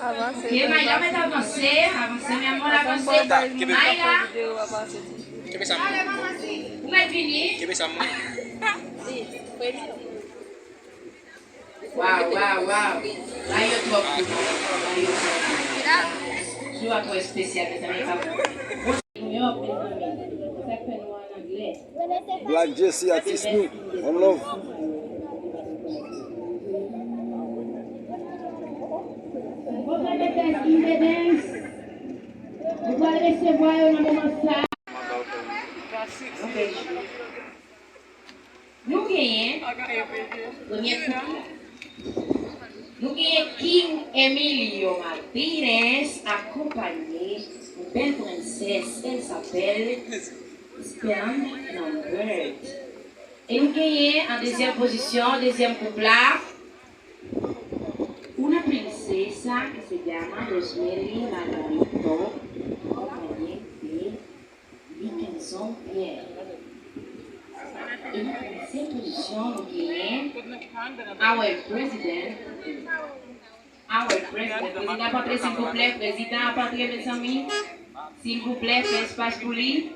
Ok, Maïla vai avançar, meu amor, avançar. Maïla. Que bisa mo? Vai venir. Que bisa mo? Uau. Aí eu tô. Sua coisa especial também. Black Jesse artist new. One love. Vous allez faire une danse. Vous allez recevoir un moment ça. Nous gagnons. Nous gagnons King Emilio Martinez accompagné d'une belle princesse. Elle s'appelle Sperm Lambert. Et nous gagnons en deuxième position, deuxième couplet, una princesa que se llama Rosemary Margarito, acompañée de Dickinson Pierre. Et en deuxième position, nous gagnons our president, président Patrick, s'il vous plaît, président Patrick, mes amis, s'il vous plaît, faites espace pour lui.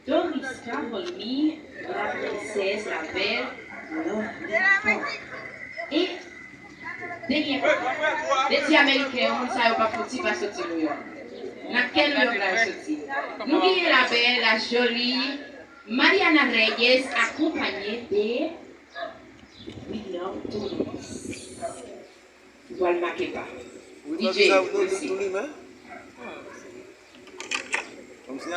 Doris Cavolmi, la princesse, la belle, et des Américains, on ne sait pas pour pas sortir New York. Dans quel New York la sortir? Nous avons la belle, la jolie Mariana Reyes, accompagnée de William Thomas. Vous ne le marquez pas. DJ aussi. Comme si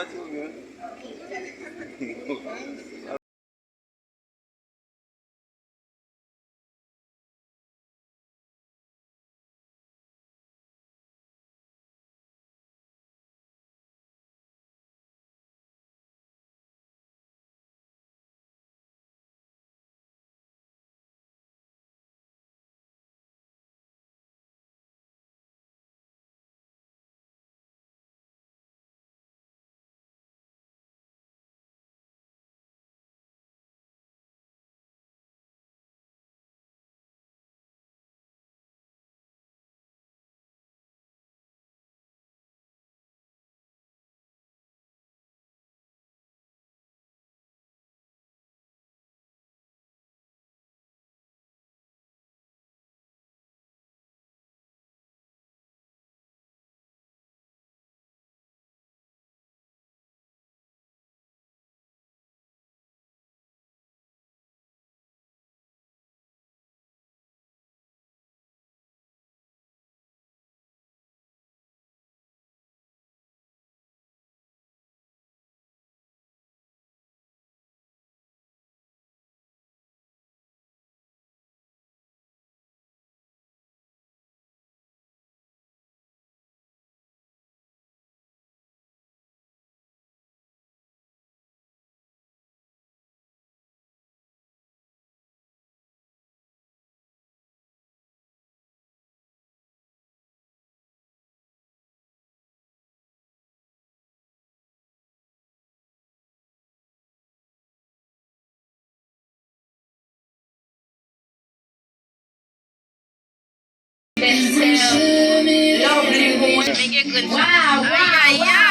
Wow,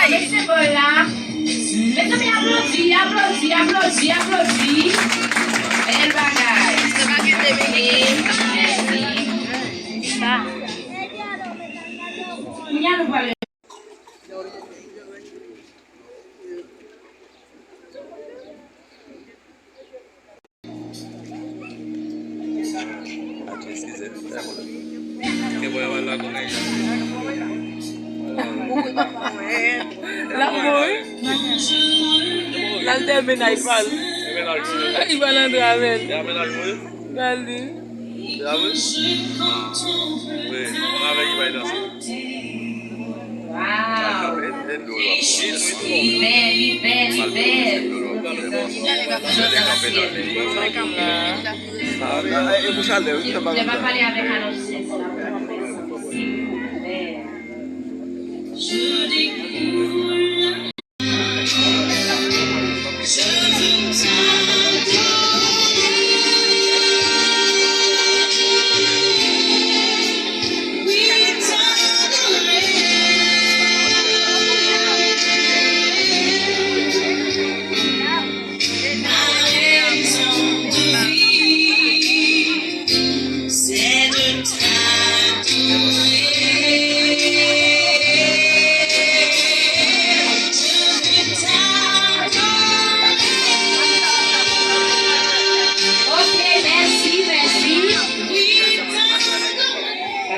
ese bola. Eso me aplaudí. El bagay. Ya lo vale. Que voy a hablar con ella. L'amor. L'alter ben ay pal. Il va l'entrer avec. Il y a un ménage pour eux. Regardez. Il y a un oui, on a avec il va y danser. Wow. Je vais parler avec un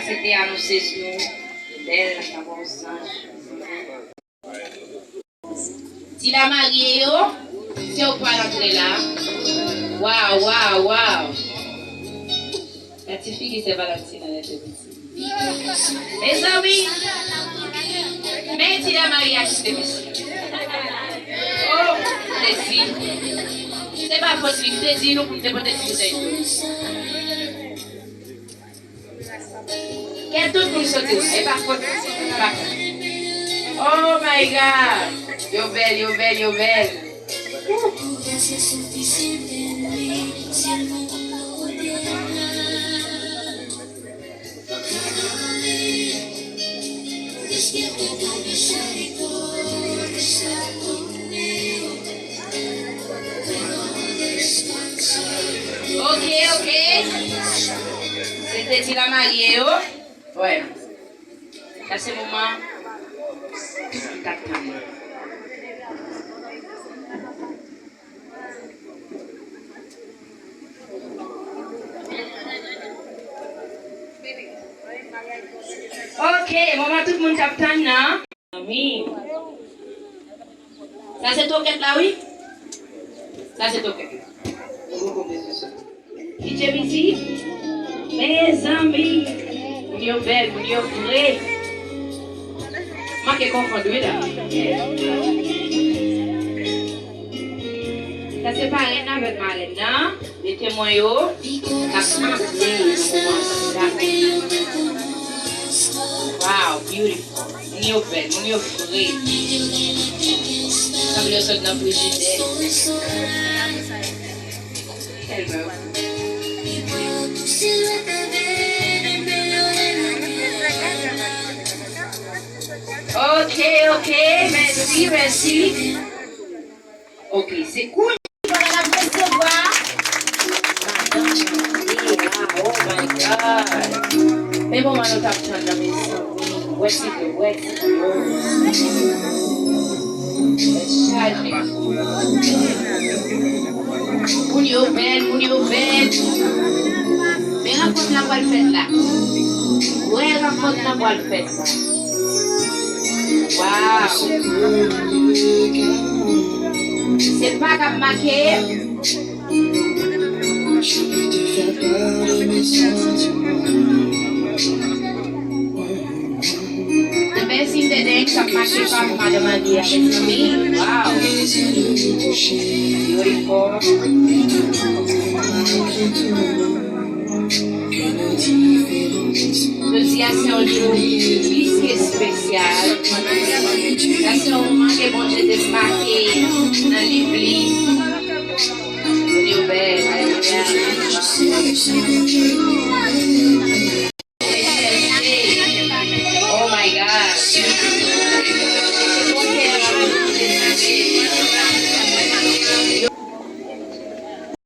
c'était annoncé sur nous, belle, la bonne ange. Si la mariée, si on peut entrer là, waouh, waouh, waouh. La petite fille qui s'est Valentine, elle était petite. Les amis, mais si la mariée a quitté ici. Oh, plaisir. C'est pas possible, plaisir, nous pour te porter tout. Quel tout pour sauter? Et par contre, oh my God! You're belle, you're belle, you're belle. Ok. C'était la mariée, oh? Ouais. À ce moment, ok, maman, tout le monde t'attend, non? Oui. Ça c'est toquette là, oui? Ça c'est toquette. DJ Busy, mes amis, vous êtes belle, vous êtes vrai. Moi qui confondu là. Ça c'est pareil avec Marlène, non? Les témoins, wow, beautiful. New bed, new free. Comme le sol dans le frigidaire. Hello. Ok, merci. Ok, c'est cool. Voilà la recevoir. Oh my God. Mais bon, on va t'attendre dans mes sons. What's it? Mounio belle. Mais raconte la voile faite là. Ouais, raconte la voile faite là. Wow. C'est pas comme maquer. The best thing that they can make from Madam Adia is for me. Wow. Beautiful. Ceci c'est un jour plus que spécial. C'est un moment que bon Dieu te marqué dans l'Église.